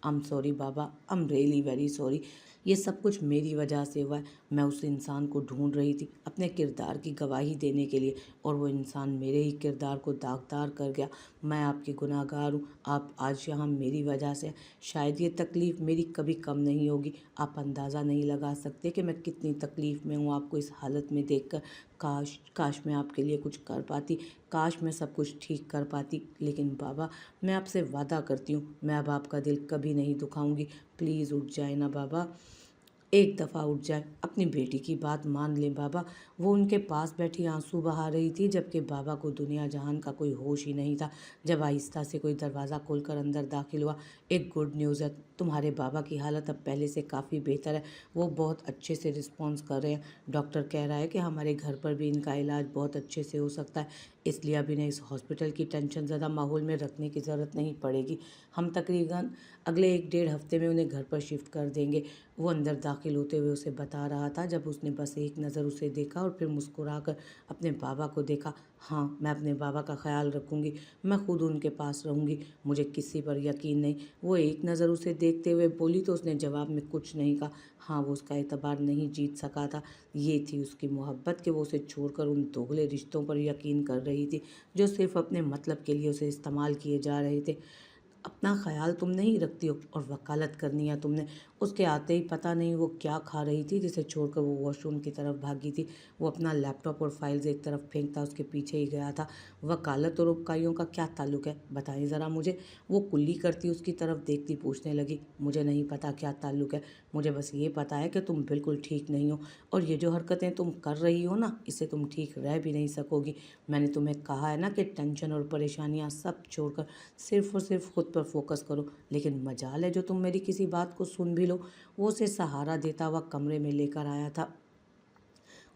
I'm sorry Baba, I'm really very sorry. ये सब कुछ मेरी वजह से हुआ है। मैं उस इंसान को ढूंढ रही थी अपने किरदार की गवाही देने के लिए, और वो इंसान मेरे ही किरदार को दागदार कर गया। मैं आपकी गुनाहगार हूँ। आप आज यहाँ मेरी वजह से हैं। शायद ये तकलीफ़ मेरी कभी कम नहीं होगी। आप अंदाज़ा नहीं लगा सकते कि मैं कितनी तकलीफ़ में हूँ आपको इस हालत में देखकर। काश काश मैं आपके लिए कुछ कर पाती, काश मैं सब कुछ ठीक कर पाती। लेकिन बाबा, मैं आपसे वादा करती हूँ, मैं अब आपका दिल कभी नहीं दुखाऊंगी। प्लीज़ उठ जाए ना बाबा, एक दफ़ा उठ जाए, अपनी बेटी की बात मान लें बाबा। वो उनके पास बैठी आंसू बहा रही थी, जबकि बाबा को दुनिया जहान का कोई होश ही नहीं था। जब आहिस्ता से कोई दरवाज़ा खोलकर अंदर दाखिल हुआ। एक गुड न्यूज़ है, तुम्हारे बाबा की हालत अब पहले से काफ़ी बेहतर है। वो बहुत अच्छे से रिस्पॉन्स कर रहे हैं। डॉक्टर कह रहा है कि हमारे घर पर भी इनका इलाज बहुत अच्छे से हो सकता है, इसलिए अब इन्हें इस हॉस्पिटल की टेंशन ज़्यादा माहौल में रखने की ज़रूरत नहीं पड़ेगी। हम तकरीबन अगले 1 डेढ़ हफ्ते में उन्हें घर पर शिफ्ट कर देंगे। वो अंदर दाखिल होते हुए उसे बता रहा था, जब उसने बस एक नज़र उसे देखा और फिर मुस्कुराकर अपने बाबा को देखा। हाँ, मैं अपने बाबा का ख्याल रखूँगी, मैं खुद उनके पास रहूँगी, मुझे किसी पर यकीन नहीं। वो एक नज़र उसे देखते हुए बोली तो उसने जवाब में कुछ नहीं कहा। हाँ, वो उसका एतबार नहीं जीत सका था। ये थी उसकी मोहब्बत कि वो उसे छोड़कर उन दोगले रिश्तों पर यकीन कर रही थी, जो सिर्फ अपने मतलब के लिए उसे इस्तेमाल किए जा रहे थे। अपना ख्याल तुम नहीं रखती हो और वकालत करनी है तुमने। उसके आते ही पता नहीं वो क्या खा रही थी, जिसे छोड़कर वो वॉशरूम की तरफ भागी थी। वो अपना लैपटॉप और फाइल्स एक तरफ फेंकता उसके पीछे ही गया था। वकालत और उपकारियों का क्या ताल्लुक है, बताइए ज़रा मुझे। वो कुल्ली करती उसकी तरफ देखती पूछने लगी। मुझे नहीं पता क्या ताल्लुक है, मुझे बस ये पता है कि तुम बिल्कुल ठीक नहीं हो, और ये जो हरकतें तुम कर रही हो ना, इससे तुम ठीक रह भी नहीं सकोगी। मैंने तुम्हें कहा है ना कि टेंशन और परेशानियां सब छोड़कर सिर्फ़ और सिर्फ खुद पर फोकस करो। लेकिन मजाल है जो तुम मेरी किसी बात को सुन भी लो। वो उसे सहारा देता हुआ कमरे में लेकर आया था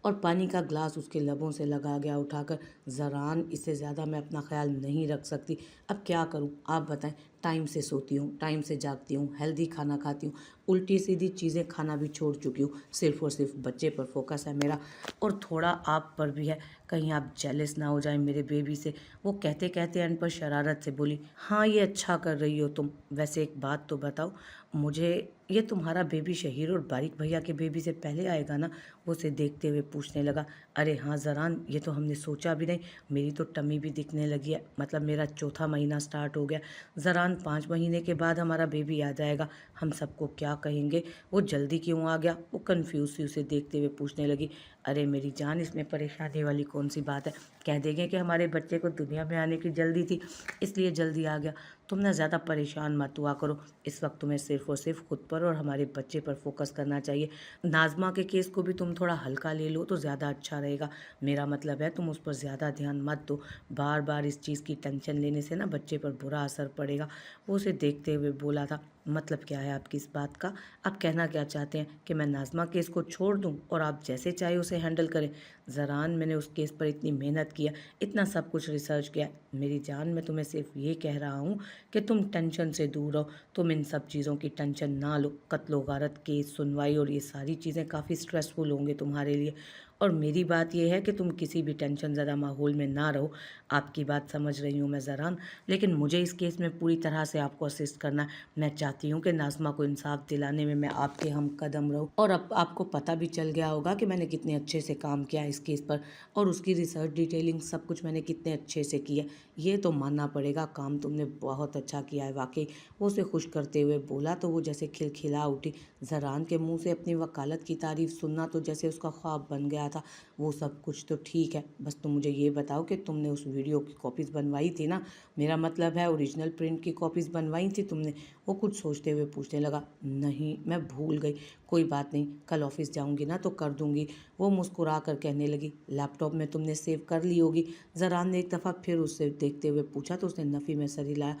और पानी का ग्लास उसके लबों से लगा गया उठाकर। ज़रान, इससे ज़्यादा मैं अपना ख्याल नहीं रख सकती। अब क्या करूं, आप बताएं। टाइम से सोती हूँ, टाइम से जागती हूँ, हेल्दी खाना खाती हूँ, उल्टी सीधी चीज़ें खाना भी छोड़ चुकी हूँ। सिर्फ और सिर्फ बच्चे पर फोकस है मेरा, और थोड़ा आप पर भी है। कहीं आप जेलस ना हो जाए मेरे बेबी से। वो कहते कहते एंड पर शरारत से बोली, हाँ ये अच्छा कर रही हो तुम। वैसे एक बात तो बताओ मुझे, ये तुम्हारा बेबी शहीर और बारिक भैया के बेबी से पहले आएगा ना? वो उसे देखते हुए पूछने लगा। अरे हाँ ज़रान, ये तो हमने सोचा भी नहीं। मेरी तो टमी भी दिखने लगी है, मतलब मेरा चौथा महीना स्टार्ट हो गया। ज़रान, 5 महीने के बाद हमारा बेबी आ जाएगा, हम सबको क्या कहेंगे? वो जल्दी क्यों आ गया? वो कन्फ्यूज सी उसे देखते हुए पूछने लगी। अरे मेरी जान, इसमें परेशानी वाली कौन सी बात है? कह देंगे कि हमारे बच्चे को दुनिया में आने की जल्दी थी, इसलिए जल्दी आ गया। तुम ना ज़्यादा परेशान मत हुआ करो। इस वक्त तुम्हें सिर्फ और सिर्फ खुद पर और हमारे बच्चे पर फोकस करना चाहिए। नाज़मा के केस को भी तुम थोड़ा हल्का ले लो तो ज़्यादा अच्छा रहेगा। मेरा मतलब है तुम उस पर ज़्यादा ध्यान मत दो। बार बार इस चीज़ की टेंशन लेने से ना बच्चे पर बुरा असर पड़ेगा। वो उसे देखते हुए बोला था। मतलब क्या है आपकी इस बात का? आप कहना क्या चाहते हैं कि मैं नाज़मा केस को छोड़ दूं और आप जैसे चाहे उसे हैंडल करें? ज़रान, मैंने उस केस पर इतनी मेहनत किया, इतना सब कुछ रिसर्च किया। मेरी जान, मैं तुम्हें सिर्फ ये कह रहा हूँ कि तुम टेंशन से दूर रहो। तुम इन सब चीज़ों की टेंशन ना लो। कत्ल गारत केस, सुनवाई और ये सारी चीज़ें काफ़ी स्ट्रेसफुल होंगे तुम्हारे लिए, और मेरी बात यह है कि तुम किसी भी टेंशन ज़्यादा माहौल में ना रहो। आपकी बात समझ रही हूँ मैं ज़रान, लेकिन मुझे इस केस में पूरी तरह से आपको असिस्ट करना है। मैं चाहती हूँ कि नाज़मा को इंसाफ दिलाने में मैं आपके हम कदम रहूँ। और अब आपको पता भी चल गया होगा कि मैंने कितने अच्छे से काम किया इस केस पर, और उसकी रिसर्च डिटेलिंग सब कुछ मैंने कितने अच्छे से किया। ये तो मानना पड़ेगा, काम तुमने बहुत अच्छा किया है वाकई। वो उसे खुश करते हुए बोला तो वो जैसे खिलखिला उठी। ज़रान के मुंह से अपनी वकालत की तारीफ सुनना तो जैसे उसका ख्वाब बन गया था। वो सब कुछ तो ठीक है, बस तुम मुझे ये बताओ कि तुमने उस वीडियो की कॉपीज़ बनवाई थी ना? मेरा मतलब है ओरिजिनल प्रिंट की कॉपीज़ बनवाई थी तुमने? वो कुछ सोचते हुए पूछने लगा। नहीं, मैं भूल गई। कोई बात नहीं, कल ऑफिस जाऊंगी ना तो कर दूंगी। वो मुस्कुरा कर कहने लगी। लैपटॉप में तुमने सेव कर ली होगी? ज़रान ने एक दफ़ा फिर उससे देखते हुए पूछा तो उसने नफ़ी में सर हिलाया।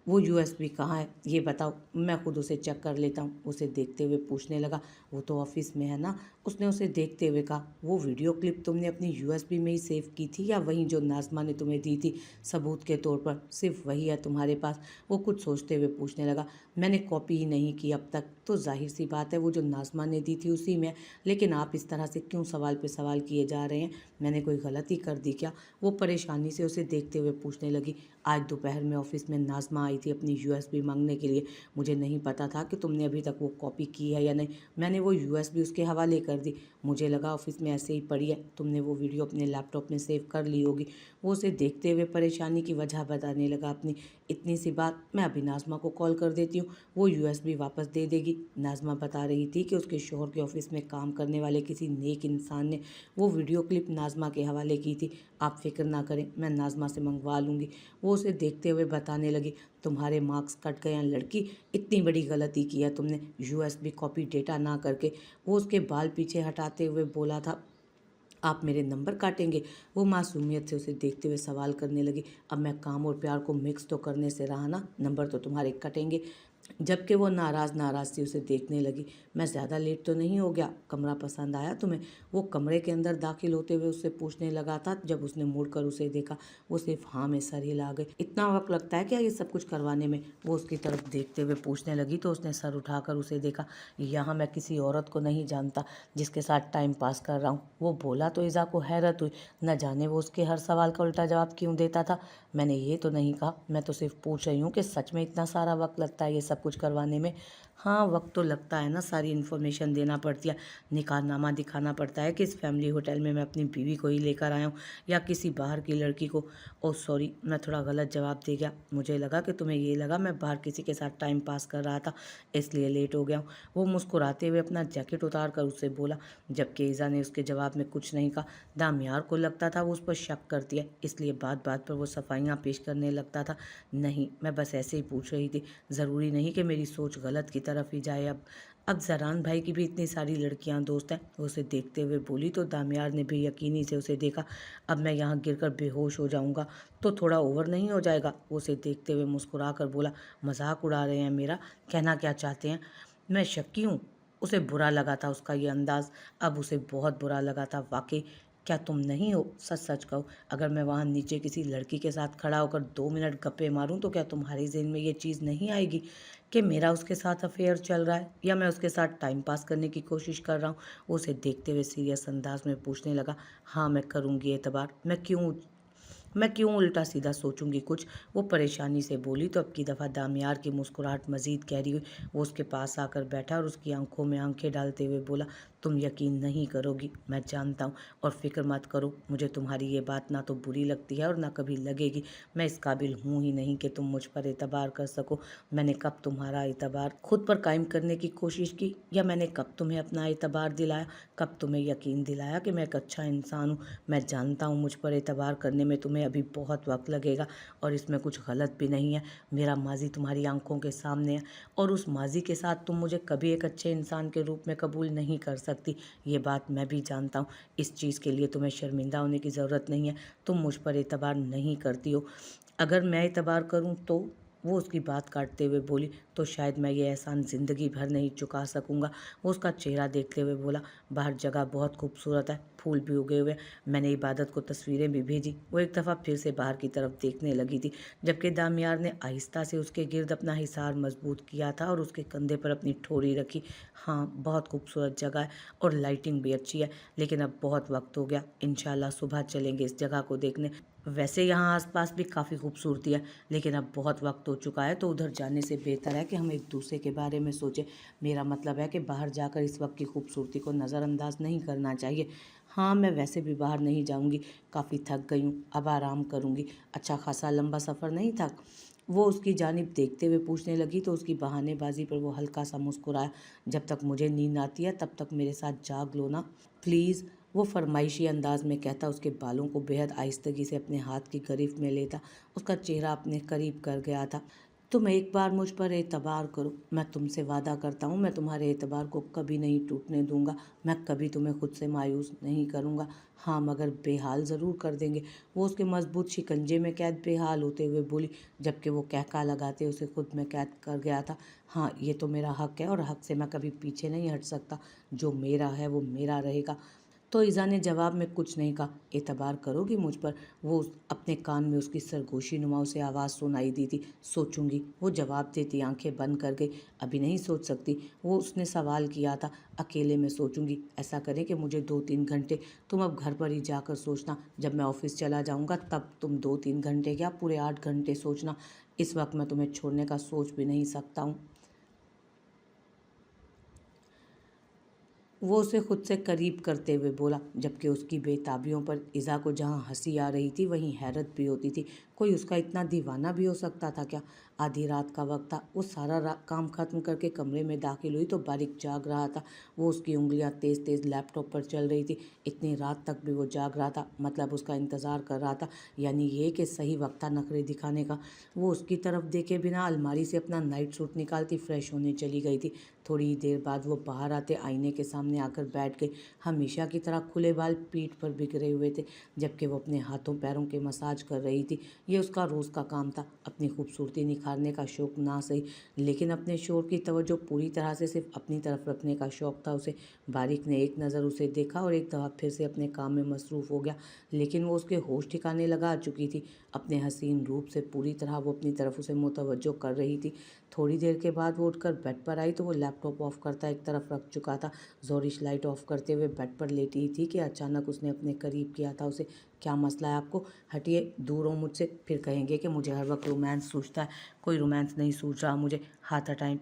वो यूएसबी कहाँ है, ये बताओ, मैं खुद उसे चेक कर लेता हूँ। उसे देखते हुए पूछने लगा। वो तो ऑफिस में है ना? उसने उसे देखते हुए कहा। वो वीडियो क्लिप तुमने अपनी यूएसबी में ही सेव की थी, या वहीं जो नाज़मा ने तुम्हें दी थी सबूत के तौर पर? सिर्फ वही है तुम्हारे पास? वो कुछ सोचते हुए पूछने लगा। मैंने कॉपी ही नहीं की अब तक, तो जाहिर सी बात है वो जो नाज़मा ने दी थी उसी में। लेकिन आप इस तरह से क्यों सवाल पे सवाल किए जा रहे हैं? मैंने कोई गलती कर दी क्या? वो परेशानी से उसे देखते हुए पूछने लगी। आज दोपहर में ऑफिस में नाज़मा आई थी अपनी यूएसबी मांगने के लिए। मुझे नहीं पता था कि तुमने अभी तक वो कॉपी की है या नहीं। मैंने वो यूएसबी उसके हवाले कर दी। मुझे लगा ऑफिस में ऐसे ही पड़ी है, तुमने वो वीडियो अपने लैपटॉप में सेव कर ली होगी। वो उसे देखते हुए परेशानी की वजह बताने लगा अपनी। इतनी सी बात, मैं अभी नाज़मा को कॉल कर देती हूँ, वो यूएसबी वापस दे देगी। नाज़मा बता रही थी कि उसके शौहर के ऑफिस में काम करने वाले किसी नेक इंसान ने वो वीडियो क्लिप नाज़मा के हवाले की थी। आप फिक्र ना करें, मैं नाज़मा से मंगवा लूँगी। वो उसे देखते हुए बताने लगी, तुम्हारे मार्क्स कट गए हैं लड़की, इतनी बड़ी गलती की है तुमने यूएसबी कॉपी डेटा ना करके। वो उसके बाल पीछे हटाते हुए बोला था, आप मेरे नंबर काटेंगे। वो मासूमियत से उसे देखते हुए सवाल करने लगी, अब मैं काम और प्यार को मिक्स तो करने से रहा ना, नंबर तो तुम्हारे कटेंगे। जबकि वो नाराज़ सी उसे देखने लगी। मैं ज़्यादा लेट तो नहीं हो गया, कमरा पसंद आया तुम्हें? वो कमरे के अंदर दाखिल होते हुए उससे पूछने लगा था। जब उसने मुड़कर उसे देखा, वो सिर्फ हाँ में सर हिला गई। इतना वक्त लगता है क्या ये सब कुछ करवाने में? वो उसकी तरफ देखते हुए पूछने लगी तो उसने सर उठाकर उसे देखा। यहाँ मैं किसी औरत को नहीं जानता जिसके साथ टाइम पास कर रहा हूँ। वो बोला तो इज़ा को हैरत हुई, न जाने वो उसके हर सवाल का उल्टा जवाब क्यों देता था। मैंने ये तो नहीं कहा, मैं तो सिर्फ पूछ रही हूँ कि सच में इतना सारा वक्त लगता है ये सब कुछ करवाने में? हाँ, वक्त तो लगता है ना, सारी इन्फॉर्मेशन देना पड़ती है, निकाहनामा दिखाना पड़ता है कि इस फैमिली होटल में मैं अपनी बीवी को ही लेकर आया हूँ या किसी बाहर की लड़की को। ओह सॉरी, मैं थोड़ा गलत जवाब दे गया। मुझे लगा कि तुम्हें ये लगा मैं बाहर किसी के साथ टाइम पास कर रहा था, इसलिए लेट हो गया हूँ। वो मुस्कुराते हुए अपना जैकेट उतार कर उससे बोला, जबकि ईज़ा ने उसके जवाब में कुछ नहीं कहा। दामियार को लगता था वो उस पर शक करती है, इसलिए बात बात पर वो सफाइयाँ पेश करने लगता था। नहीं, मैं बस ऐसे ही पूछ रही थी, ज़रूरी नहीं कि मेरी सोच गलत की तरफ ही जाए। अब ज़रान भाई की भी इतनी सारी लड़कियां दोस्त हैं। वो उसे देखते हुए बोली तो दामियार ने भी यकीनी से उसे देखा। अब मैं यहाँ गिरकर बेहोश हो जाऊँगा तो थोड़ा ओवर नहीं हो जाएगा? वो उसे देखते हुए मुस्कुरा कर बोला, मजाक उड़ा रहे हैं मेरा, कहना क्या चाहते हैं? मैं शक्की हूँ। उसे बुरा लगा था उसका ये अंदाज़, अब उसे बहुत बुरा लगा था वाकई। क्या तुम नहीं हो? सच सच कहो, अगर मैं वहाँ नीचे किसी लड़की के साथ खड़ा होकर 2 मिनट गप्पे मारूं तो क्या तुम्हारे ज़हन में ये चीज़ नहीं आएगी कि मेरा उसके साथ अफेयर चल रहा है या मैं उसके साथ टाइम पास करने की कोशिश कर रहा हूँ? वो उसे देखते हुए सीरियस अंदाज में पूछने लगा, हाँ मैं करूँगी एतबार, मैं क्यों उल्टा सीधा सोचूंगी कुछ? वो परेशानी से बोली तो अब की दफ़ा दामियार की मुस्कुराहट मज़ीद गहरी हुई। वो उसके पास आकर बैठा और उसकी आंखों में आंखें डालते हुए बोला, तुम यकीन नहीं करोगी, मैं जानता हूँ, और फिक्र मत करो, मुझे तुम्हारी ये बात ना तो बुरी लगती है और ना कभी लगेगी। मैं इस काबिल हूँ ही नहीं कि तुम मुझ पर एतबार कर सको। मैंने कब तुम्हारा एतबार खुद पर कायम करने की कोशिश की, या मैंने कब तुम्हें अपना एतबार दिलाया, कब तुम्हें यकीन दिलाया कि मैं एक अच्छा इंसान हूँ? मैं जानता हूँ मुझ पर एतबार करने में तुम्हें अभी बहुत वक्त लगेगा और इसमें कुछ गलत भी नहीं है। मेरा माजी तुम्हारी आंखों के सामने है और उस माजी के साथ तुम मुझे कभी एक अच्छे इंसान के रूप में कबूल नहीं कर सकती। ये बात मैं भी जानता हूँ। इस चीज़ के लिए तुम्हें शर्मिंदा होने की ज़रूरत नहीं है। तुम मुझ पर एतबार नहीं करती हो, अगर मैं एतबार करूँ तो? वो उसकी बात काटते हुए बोली, तो शायद मैं ये एहसान ज़िंदगी भर नहीं चुका सकूँगा। वो उसका चेहरा देखते हुए बोला, बाहर जगह बहुत खूबसूरत है, फूल भी उगे हुए, मैंने इबादत को तस्वीरें भी भेजी। वो एक दफ़ा फिर से बाहर की तरफ देखने लगी थी, जबकि दामियार ने आहिस्ता से उसके गिर्द अपना हिसार मजबूत किया था और उसके कंधे पर अपनी ठोड़ी रखी। हाँ, बहुत खूबसूरत जगह है और लाइटिंग भी अच्छी है, लेकिन अब बहुत वक्त हो गया, इंशाल्लाह सुबह चलेंगे इस जगह को देखने। वैसे यहाँ आसपास भी काफ़ी खूबसूरती है, लेकिन अब बहुत वक्त हो चुका है तो उधर जाने से बेहतर है कि हम एक दूसरे के बारे में सोचें। मेरा मतलब है कि बाहर जाकर इस वक्त की खूबसूरती को नज़रअंदाज नहीं करना चाहिए। हाँ, मैं वैसे भी बाहर नहीं जाऊँगी, काफ़ी थक गई हूँ, अब आराम करूँगी। अच्छा खासा लंबा सफ़र नहीं था? वो उसकी जानिब देखते हुए पूछने लगी तो उसकी बहानेबाजी पर वो हल्का सा मुस्कुराया, जब तक मुझे नींद आती है तब तक मेरे साथ जाग लो ना प्लीज़। वो फरमाइशी अंदाज में कहता उसके बालों को बेहद आहिस्तगी से अपने हाथ की गिरफ्त में लेता उसका चेहरा अपने करीब कर गया था। तुम एक बार मुझ पर एतबार करो, मैं तुमसे वादा करता हूँ मैं तुम्हारे एतबार को कभी नहीं टूटने दूंगा, मैं कभी तुम्हें खुद से मायूस नहीं करूँगा। हाँ, मगर बेहाल ज़रूर कर देंगे। वो उसके मजबूत शिकंजे में कैद बेहाल होते हुए बोली, जबकि वो कहका लगाते उसे खुद में कैद कर गया था। हाँ, ये तो मेरा हक है और हक से मैं कभी पीछे नहीं हट सकता। जो मेरा है वो मेरा रहेगा। तो ईज़ा ने जवाब में कुछ नहीं कहा। एतबार करोगी मुझ पर? अपने कान में उसकी सरगोशी नुमा उसे आवाज़ सुनाई दी थी। सोचूंगी, वो जवाब देती आंखें बंद कर गई। अभी नहीं सोच सकती, वो उसने सवाल किया था। अकेले में सोचूंगी। ऐसा करें कि मुझे 2-3 घंटे, तुम अब घर पर ही जाकर सोचना, जब मैं ऑफिस चला जाऊंगा तब तुम 2-3 घंटे क्या पूरे 8 घंटे सोचना। इस वक्त मैं तुम्हें छोड़ने का सोच भी नहीं सकता हूँ। वो उसे खुद से करीब करते हुए बोला, जबकि उसकी बेताबियों पर इज़ा को जहाँ हंसी आ रही थी वहीं हैरत भी होती थी। कोई उसका इतना दीवाना भी हो सकता था क्या? आधी रात का वक्त था। वो सारा काम खत्म करके कमरे में दाखिल हुई तो बारिक जाग रहा था। वो उसकी उंगलियां तेज तेज लैपटॉप पर चल रही थी। इतनी रात तक भी वो जाग रहा था, मतलब उसका इंतज़ार कर रहा था, यानी ये कि सही वक्त था नखरे दिखाने का। वो उसकी तरफ देखे बिना अलमारी से अपना नाइट सूट निकालती फ्रेश होने चली गई थी। थोड़ी देर बाद वो बाहर आते आईने के सामने आकर बैठ गई। हमेशा की तरह खुले बाल पीठ पर बिखरे हुए थे, जबकि वो अपने हाथों पैरों के मसाज कर रही थी। ये उसका रोज़ का काम था। अपनी खूबसूरती निखारने का शौक ना सही, लेकिन अपने शोर की तवज्जो पूरी तरह से सिर्फ अपनी तरफ रखने का शौक था उसे। बारिक ने एक नज़र उसे देखा और एक दफ़ा फिर से अपने काम में मसरूफ़ हो गया, लेकिन वो उसके होश ठिकाने लगा चुकी थी। अपने हसीन रूप से पूरी तरह वो अपनी तरफ उसे मुतवज्जो कर रही थी। थोड़ी देर के बाद वो उठकर बेड पर आई तो वो लैपटॉप ऑफ करता एक तरफ रख चुका था। जोरिश लाइट ऑफ करते हुए बेड पर लेटी ही थी कि अचानक उसने अपने करीब किया था उसे। क्या मसला है आपको? हटिए, दूर हो मुझसे, फिर कहेंगे कि मुझे हर वक्त रोमांस सूझता है। कोई रोमांस नहीं सूझ रहा मुझे, हाथ हटाएं।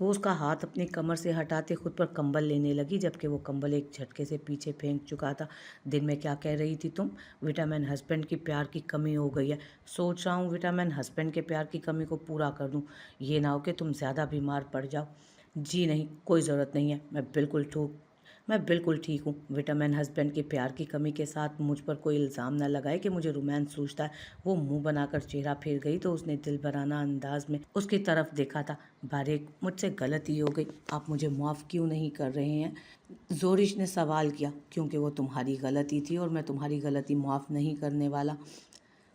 वो उसका हाथ अपनी कमर से हटाते खुद पर कंबल लेने लगी, जबकि वो कंबल एक झटके से पीछे फेंक चुका था। दिन में क्या कह रही थी तुम? विटामिन हस्बैंड की प्यार की कमी हो गई है। सोच रहा हूँ विटामिन हस्बैंड के प्यार की कमी को पूरा कर दूँ। ये ना हो कि तुम ज़्यादा बीमार पड़ जाओ। जी नहीं, कोई ज़रूरत नहीं है, मैं बिल्कुल ठीक हूँ। विटामिन हस्बैंड के प्यार की कमी के साथ मुझ पर कोई इल्ज़ाम न लगाए कि मुझे रोमांस सूझता है। वो मुंह बनाकर चेहरा फेर गई तो उसने दिल बराना अंदाज में उसकी तरफ देखा था। बारिक, मुझसे गलती हो गई, आप मुझे माफ़ क्यों नहीं कर रहे हैं? जोरिश ने सवाल किया। क्योंकि वो तुम्हारी गलती थी और मैं तुम्हारी गलती माफ़ नहीं करने वाला।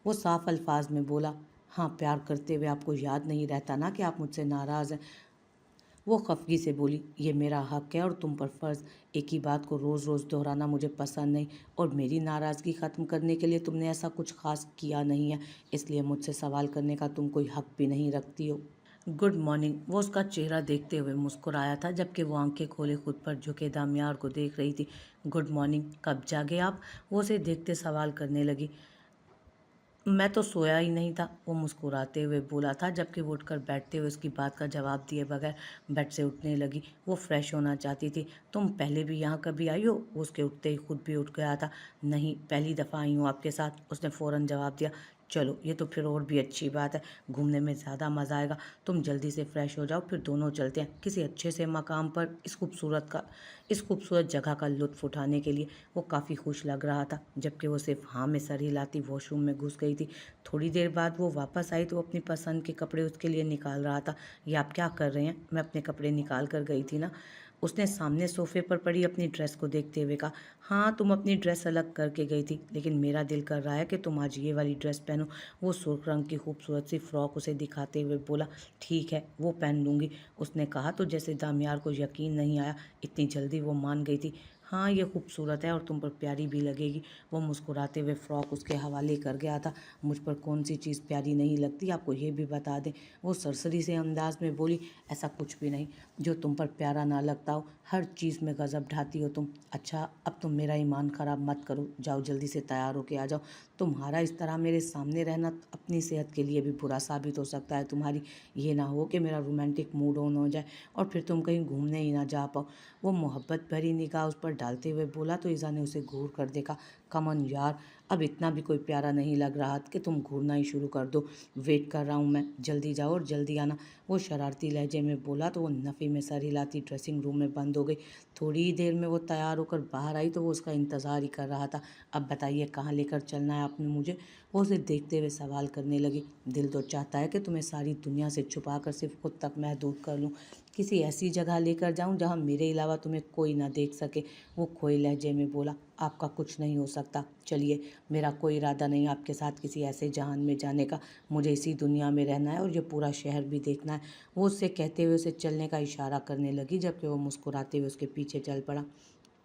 वो साफ अल्फाज में बोला। हाँ, प्यार करते हुए आपको याद नहीं रहता ना कि आप मुझसे नाराज़ हैं? वो खफगी से बोली, ये मेरा हक है और तुम पर फ़र्ज़। एक ही बात को रोज़ रोज़ दोहराना मुझे पसंद नहीं, और मेरी नाराज़गी ख़त्म करने के लिए तुमने ऐसा कुछ ख़ास किया नहीं है, इसलिए मुझसे सवाल करने का तुम कोई हक भी नहीं रखती हो। Good morning. वो उसका चेहरा देखते हुए मुस्कुराया था, जबकि वो आंखें खोले खुद पर झुके दामियार को देख रही थी। गुड मॉर्निंग, कब जागे आप? वो उसे देखते सवाल करने लगी। मैं तो सोया ही नहीं था, वो मुस्कुराते हुए बोला था, जबकि वो उठकर बैठते हुए उसकी बात का जवाब दिए बगैर बेड से उठने लगी। वो फ्रेश होना चाहती थी। तुम पहले भी यहाँ कभी आई हो? वो उसके उठते ही खुद भी उठ गया था। नहीं, पहली दफ़ा आई हूँ आपके साथ, उसने फ़ौरन जवाब दिया। चलो, ये तो फिर और भी अच्छी बात है, घूमने में ज़्यादा मज़ा आएगा। तुम जल्दी से फ्रेश हो जाओ, फिर दोनों चलते हैं किसी अच्छे से मकाम पर इस खूबसूरत जगह का लुत्फ़ उठाने के लिए। वो काफ़ी खुश लग रहा था, जबकि वो सिर्फ हाँ में सर हिलाती वॉशरूम में घुस गई थी। थोड़ी देर बाद वो वापस आई तो वो अपनी पसंद के कपड़े उसके लिए निकाल रहा था। ये आप क्या कर रहे हैं? मैं अपने कपड़े निकाल कर गई थी ना। उसने सामने सोफे पर पड़ी अपनी ड्रेस को देखते हुए कहा। हाँ, तुम अपनी ड्रेस अलग करके गई थी, लेकिन मेरा दिल कर रहा है कि तुम आज ये वाली ड्रेस पहनो। वो सुर्ख रंग की खूबसूरत सी फ्रॉक उसे दिखाते हुए बोला। ठीक है, वो पहन लूँगी, उसने कहा तो जैसे दामियार को यकीन नहीं आया, इतनी जल्दी वो मान गई थी। हाँ, ये खूबसूरत है और तुम पर प्यारी भी लगेगी। वो मुस्कुराते हुए फ़्रॉक उसके हवाले कर गया था। मुझ पर कौन सी चीज़ प्यारी नहीं लगती, आपको ये भी बता दें। वो सरसरी से अंदाज में बोली। ऐसा कुछ भी नहीं जो तुम पर प्यारा ना लगता हो, हर चीज़ में गज़ब ढाती हो तुम। अच्छा, अब तुम मेरा ईमान ख़राब मत करो, जाओ जल्दी से तैयार होके आ जाओ। तुम्हारा इस तरह मेरे सामने रहना अपनी सेहत के लिए भी बुरा साबित हो सकता है तुम्हारी। ये ना हो कि मेरा रोमांटिक मूड ऑन हो जाए और फिर तुम कहीं घूमने ही ना जा पाओ। वो मोहब्बत भरी निगाह उस पर डालते हुए बोला तो ईज़ा ने उसे घूर कर देखा। कमन यार, अब इतना भी कोई प्यारा नहीं लग रहा कि तुम घूरना ही शुरू कर दो। वेट कर रहा हूँ मैं, जल्दी जाओ और जल्दी आना। वो शरारती लहजे में बोला तो वो नफ़ी में सर हिलाती ड्रेसिंग रूम में बंद हो गई। थोड़ी ही देर में वो तैयार होकर बाहर आई तो वो उसका इंतज़ार ही कर रहा था। अब बताइए, कहाँ लेकर चलना है आपने मुझे? वो उसे देखते हुए सवाल करने लगी। दिल तो चाहता है कि तुम्हें सारी दुनिया से छुपा कर सिर्फ खुद तक महदूद कर लूँ, किसी ऐसी जगह लेकर जाऊं जहां मेरे अलावा तुम्हें कोई ना देख सके। वो खोए लहजे में बोला। आपका कुछ नहीं हो सकता, चलिए, मेरा कोई इरादा नहीं आपके साथ किसी ऐसे जहान में जाने का। मुझे इसी दुनिया में रहना है और ये पूरा शहर भी देखना है। वो उससे कहते हुए उसे चलने का इशारा करने लगी, जबकि वो मुस्कुराते हुए उसके पीछे चल पड़ा।